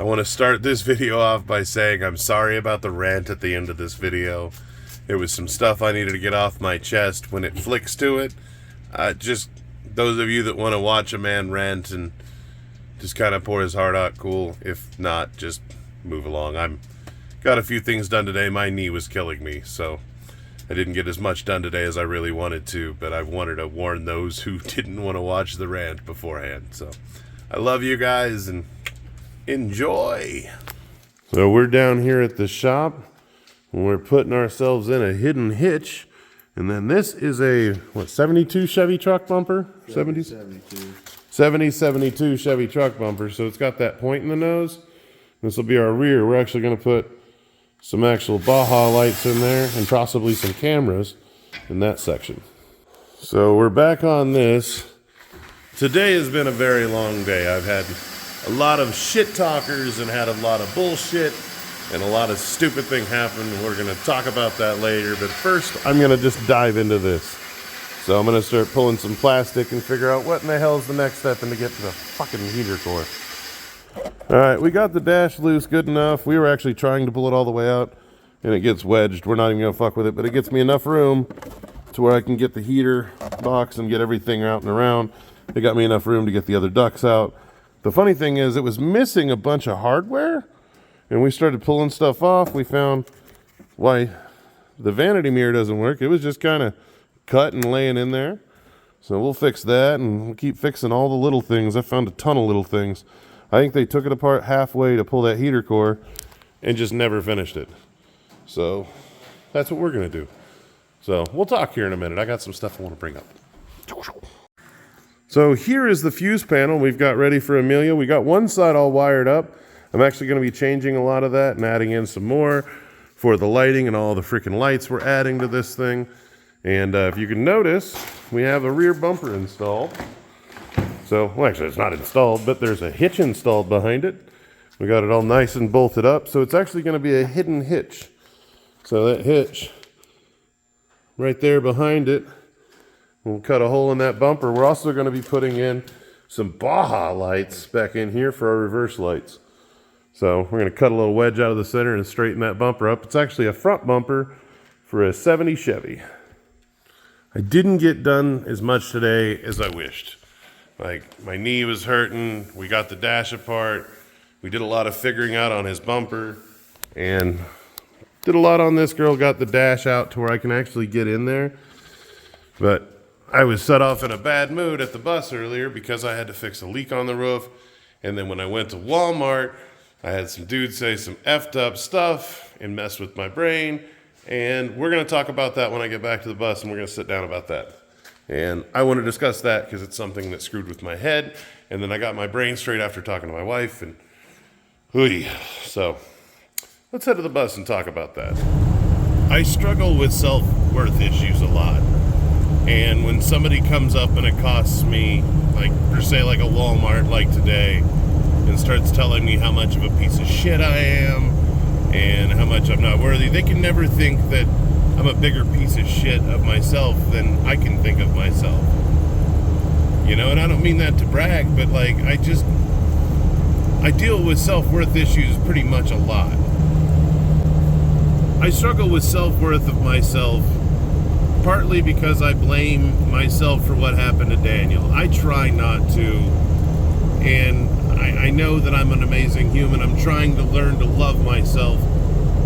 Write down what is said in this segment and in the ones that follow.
I want to start this video off by saying I'm sorry about the rant at the end of this video. It was some stuff I needed to get off my chest. When it flicks to it, just those of you that want to watch a man rant and just kind of pour his heart out, cool. If not, just move along. I'm got a few things done today. My knee was killing me, so I didn't get as much done today as I really wanted to, but I wanted to warn those who didn't want to watch the rant beforehand. So I love you guys and enjoy. So we're down here at the shop and we're putting ourselves in a hidden hitch. And then this is a, what, 72 Chevy truck bumper? 72 Chevy truck bumper. So it's got that point in the nose. This will be our rear. We're actually going to put some actual Baja lights in there and possibly some cameras in that section. So we're back on this. Today has been a very long day. I've had a lot of shit talkers and had a lot of bullshit and a lot of stupid thing happen. We're going to talk about that later, but first I'm going to just dive into this. So I'm going to start pulling some plastic and figure out what in the hell is the next step and to get to the fucking heater core. Alright, we got the dash loose good enough. We were actually trying to pull it all the way out and it gets wedged. We're not even going to fuck with it, but it gets me enough room to where I can get the heater box and get everything out and around. It got me enough room to get the other ducts out. The funny thing is it was missing a bunch of hardware, and we started pulling stuff off. We found why the vanity mirror doesn't work. It was just kind of cut and laying in there. So we'll fix that, and we'll keep fixing all the little things. I found a ton of little things. I think they took it apart halfway to pull that heater core and just never finished it. So that's what we're going to do. So we'll talk here in a minute. I got some stuff I want to bring up. So here is the fuse panel we've got ready for Amelia. We got one side all wired up. I'm actually going to be changing a lot of that and adding in some more for the lighting and all the freaking lights we're adding to this thing. And if you can notice, we have a rear bumper installed. So, well, actually it's not installed, but there's a hitch installed behind it. We got it all nice and bolted up. So it's actually going to be a hidden hitch. So that hitch right there behind it, we'll cut a hole in that bumper. We're also going to be putting in some Baja lights back in here for our reverse lights. So we're going to cut a little wedge out of the center and straighten that bumper up. It's actually a front bumper for a 70 Chevy. I didn't get done as much today as I wished. Like, my knee was hurting. We got the dash apart. We did a lot of figuring out on his bumper and did a lot on this girl. Got the dash out to where I can actually get in there. But I was set off in a bad mood at the bus earlier because I had to fix a leak on the roof. And then when I went to Walmart, I had some dudes say some effed up stuff and mess with my brain. And we're going to talk about that when I get back to the bus, and we're going to sit down about that. And I want to discuss that because it's something that screwed with my head. And then I got my brain straight after talking to my wife. And hooey. So let's head to the bus and talk about that. I struggle with self-worth issues a lot. And when somebody comes up and accosts me, like, per se, like a Walmart like today, and starts telling me how much of a piece of shit I am and how much I'm not worthy, they can never think that I'm a bigger piece of shit of myself than I can think of myself. You know, and I don't mean that to brag, but like, I deal with self-worth issues pretty much a lot. I struggle with self-worth of myself partly because I blame myself for what happened to Daniel. I try not to, and I know that I'm an amazing human. I'm trying to learn to love myself.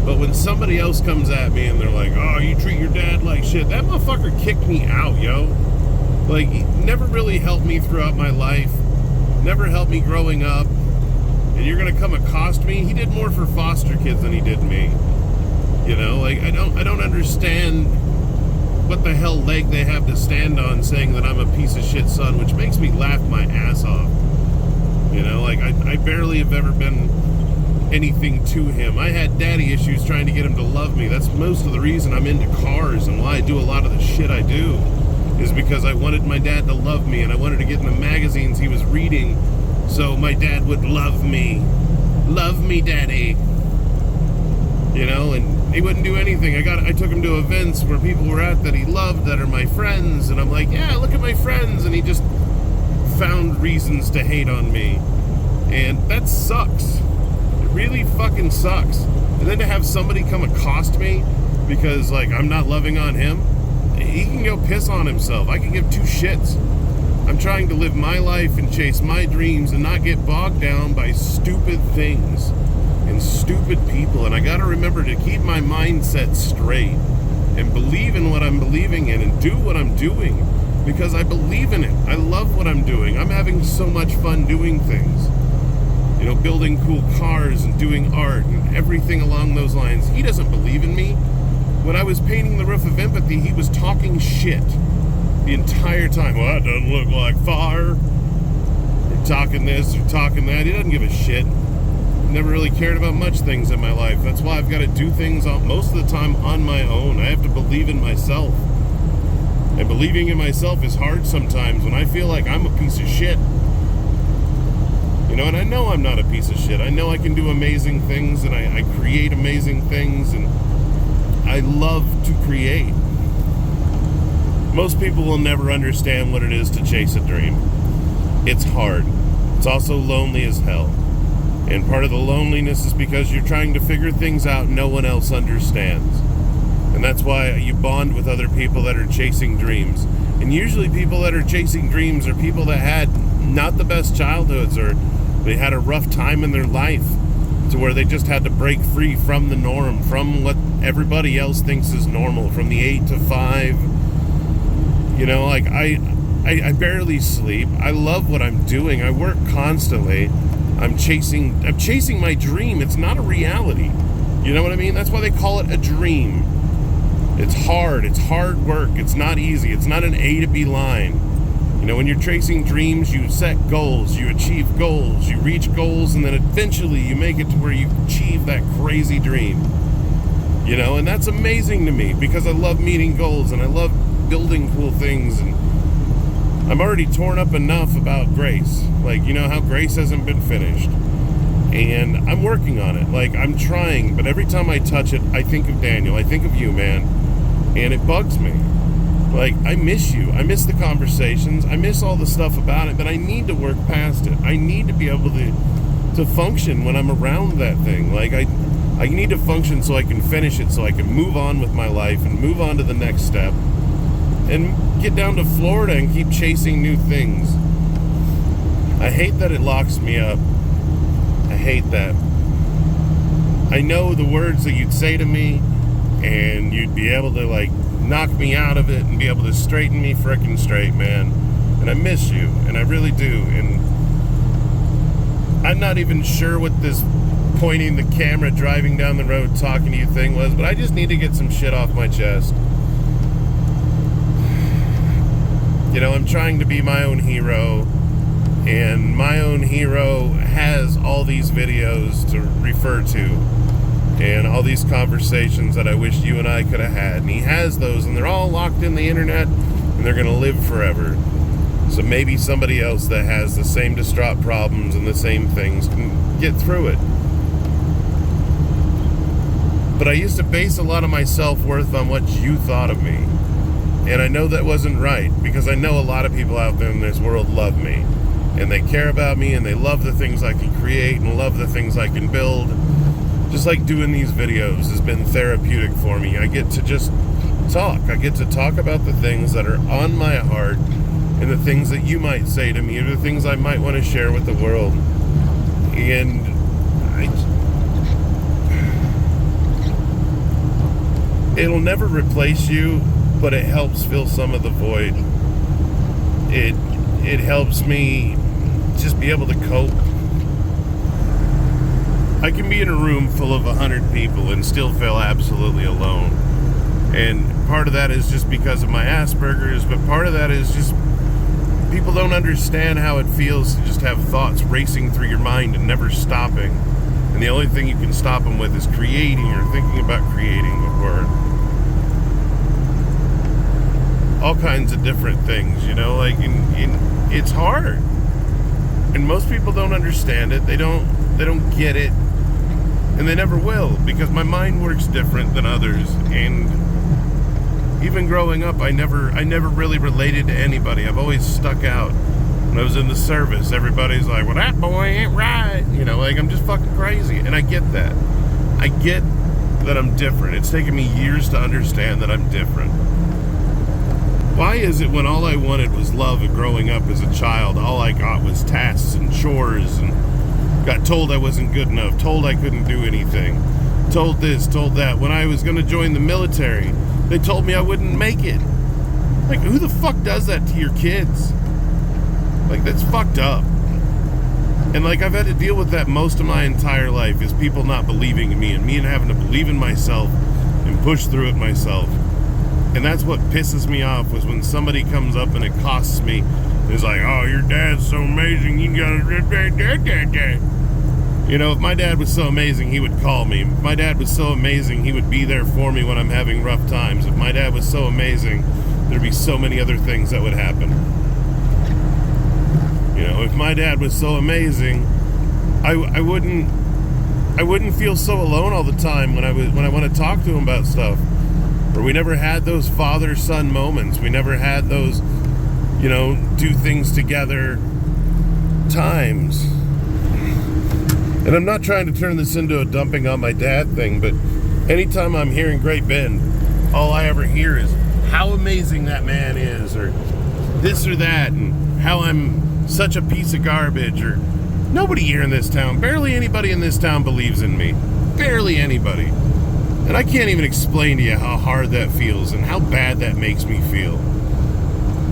But when somebody else comes at me and they're like, oh, you treat your dad like shit, that motherfucker kicked me out, yo. Like, he never really helped me throughout my life, never helped me growing up, and you're gonna come accost me? He did more for foster kids than he did me. You know, like, I don't understand what the hell leg they have to stand on saying that I'm a piece of shit son, which makes me laugh my ass off. You know, like, I barely have ever been anything to him. I had daddy issues trying to get him to love me. That's most of the reason I'm into cars and why I do a lot of the shit I do, is because I wanted my dad to love me and I wanted to get in the magazines he was reading so my dad would love me. Love me, daddy. You know, and he wouldn't do anything. I took him to events where people were at that he loved that are my friends, and I'm like, yeah, look at my friends, and he just found reasons to hate on me. And that sucks. really fucking sucks. And then to have somebody come accost me because, like, I'm not loving on him, he can go piss on himself. I can give two shits. I'm trying to live my life and chase my dreams and not get bogged down by stupid things and stupid people. And I gotta remember to keep my mindset straight and believe in what I'm believing in and do what I'm doing because I believe in it. I love what I'm doing. I'm having so much fun doing things. You know, building cool cars and doing art and everything along those lines. He doesn't believe in me. When I was painting the roof of empathy, he was talking shit the entire time. Well, that doesn't look like fire. Or talking this or talking that. He doesn't give a shit. Never really cared about much things in my life. That's why I've got to do things most of the time on my own. I have to believe in myself. And believing in myself is hard sometimes when I feel like I'm a piece of shit. You know, and I know I'm not a piece of shit. I know I can do amazing things and I create amazing things and I love to create. Most people will never understand what it is to chase a dream. It's hard. It's also lonely as hell. And part of the loneliness is because you're trying to figure things out no one else understands. And that's why you bond with other people that are chasing dreams. And usually people that are chasing dreams are people that had not the best childhoods or they had a rough time in their life to where they just had to break free from the norm, from what everybody else thinks is normal, from the 8 to 5. You know, like I barely sleep. I love what I'm doing. I work constantly. I'm chasing my dream. It's not a reality. You know what I mean? That's why they call it a dream. It's hard. It's hard work. It's not easy. It's not an A to B line. You know, when you're chasing dreams, you set goals, you achieve goals, you reach goals, and then eventually you make it to where you achieve that crazy dream. You know, and that's amazing to me because I love meeting goals and I love building cool things. And I'm already torn up enough about Grace. Like, you know how Grace hasn't been finished. And I'm working on it. Like, I'm trying, but every time I touch it, I think of Daniel. I think of you, man. And it bugs me. Like, I miss you. I miss the conversations. I miss all the stuff about it, but I need to work past it. I need to be able to function when I'm around that thing. Like, I need to function so I can finish it, so I can move on with my life and move on to the next step and get down to Florida and keep chasing new things. I hate that it locks me up. I hate that. I know the words that you'd say to me and you'd be able to, like, knock me out of it and be able to straighten me frickin' straight, man. And I miss you, and I really do. And I'm not even sure what this pointing the camera, driving down the road, talking to you thing was, but I just need to get some shit off my chest. You know, I'm trying to be my own hero, and my own hero has all these videos to refer to. And all these conversations that I wish you and I could have had. And he has those, and they're all locked in the internet, and they're going to live forever. So maybe somebody else that has the same distraught problems and the same things can get through it. But I used to base a lot of my self-worth on what you thought of me. And I know that wasn't right, because I know a lot of people out there in this world love me. And they care about me, and they love the things I can create, and love the things I can build. Just like doing these videos has been therapeutic for me. I get to just talk. I get to talk about the things that are on my heart and the things that you might say to me or the things I might want to share with the world. And it'll never replace you, but it helps fill some of the void. It helps me just be able to cope. I can be in a room full of 100 people and still feel absolutely alone. And part of that is just because of my Asperger's, but part of that is just people don't understand how it feels to just have thoughts racing through your mind and never stopping. And the only thing you can stop them with is creating or thinking about creating or all kinds of different things, you know, like it's hard. And most people don't understand it. They don't get it. And they never will, because my mind works different than others. And even growing up, I never really related to anybody. I've always stuck out. When I was in the service, everybody's like, well, that boy ain't right. You You know, like, I'm just fucking crazy. And I get that. I get that I'm different. It's taken me years to understand that I'm different. Why is it when all I wanted was love growing up as a child, all I got was tasks and chores, and got told I wasn't good enough, told I couldn't do anything, told this, told that. When I was going to join the military, they told me I wouldn't make it. Like, who the fuck does that to your kids? Like, that's fucked up. And, like, I've had to deal with that most of my entire life, is people not believing in me, and me having to believe in myself and push through it myself. And that's what pisses me off, was when somebody comes up and accosts me and is like, oh, your dad's so amazing, you gotta... You know, if my dad was so amazing, he would call me. If my dad was so amazing, he would be there for me when I'm having rough times. If my dad was so amazing, there'd be so many other things that would happen. You know, if my dad was so amazing, I wouldn't feel so alone all the time when I want to talk to him about stuff. Or we never had those father-son moments. We never had those, you know, do things together times. And I'm not trying to turn this into a dumping on my dad thing, but anytime I'm hearing Great Bend, all I ever hear is how amazing that man is, or this or that, and how I'm such a piece of garbage, or nobody here in this town, barely anybody in this town believes in me. Barely anybody. And I can't even explain to you how hard that feels and how bad that makes me feel.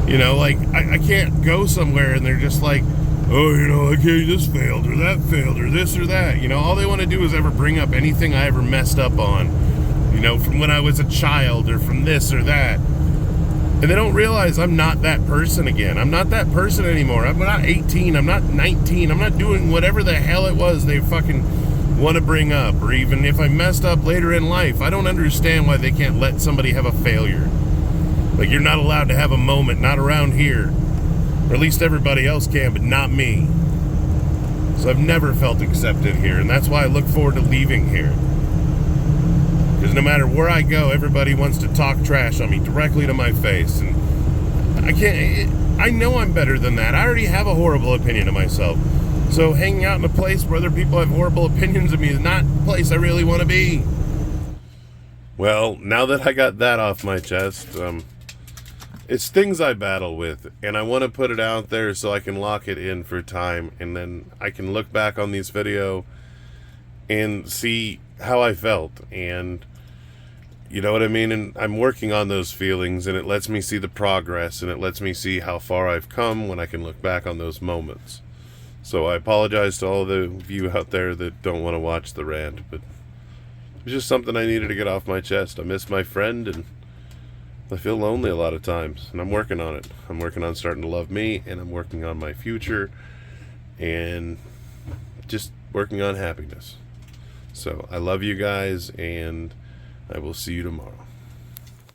You know, like, I can't go somewhere and they're just like, oh, you know, okay, this failed, or that failed, or this or that. You know, all they want to do is ever bring up anything I ever messed up on. You know, from when I was a child, or from this or that. And they don't realize I'm not that person again. I'm not that person anymore. I'm not 18. I'm not 19. I'm not doing whatever the hell it was they fucking want to bring up. Or even if I messed up later in life, I don't understand why they can't let somebody have a failure. Like, you're not allowed to have a moment, not around here. Or at least everybody else can, but not me. So I've never felt accepted here, and that's why I look forward to leaving here. Because no matter where I go, everybody wants to talk trash on me directly to my face. And I know I'm better than that. I already have a horrible opinion of myself. So hanging out in a place where other people have horrible opinions of me is not a place I really want to be. Well, now that I got that off my chest, it's things I battle with, and I want to put it out there so I can lock it in for time, and then I can look back on these video and see how I felt, and you know what I mean? And I'm working on those feelings, and it lets me see the progress, and it lets me see how far I've come when I can look back on those moments. So I apologize to all of you out there that don't want to watch the rant, but it was just something I needed to get off my chest. I miss my friend, and I feel lonely a lot of times, and I'm working on it. I'm working on starting to love me, and I'm working on my future, and just working on happiness. So I love you guys, and I will see you tomorrow.